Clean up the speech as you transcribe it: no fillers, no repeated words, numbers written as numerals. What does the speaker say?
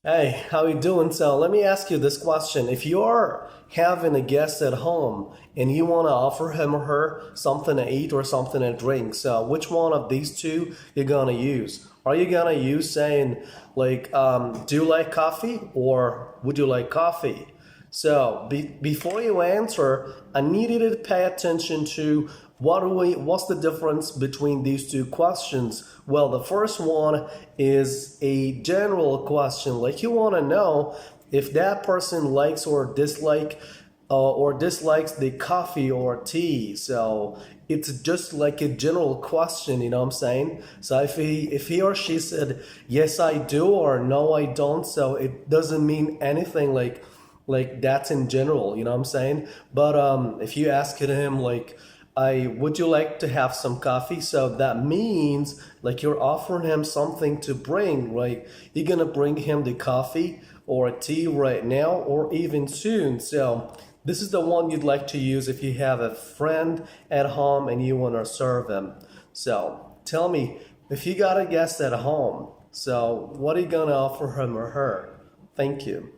Hey, how you doing? So let me ask you this question. If you're having a guest at home and you want to offer him or her something to eat or something to drink, so which one of these two you're gonna use? Are you gonna use saying like, do you like coffee or would you like coffee? So before you answer, I need you to pay attention to what's the difference between these two questions? Well, the first one is a general question, like you want to know if that person likes or dislikes the coffee or tea. So it's just like a general question, you know what I'm saying? So if he or she said yes I do or no I don't, so it doesn't mean anything like that's in general, you know what I'm saying? But if you ask him like, I would you like to have some coffee? So that means like you're offering him something to bring, right? You're gonna bring him the coffee or tea right now or even soon. So this is the one you'd like to use if you have a friend at home and you want to serve him. So tell me, if you got a guest at home, so what are you gonna offer him or her? Thank you.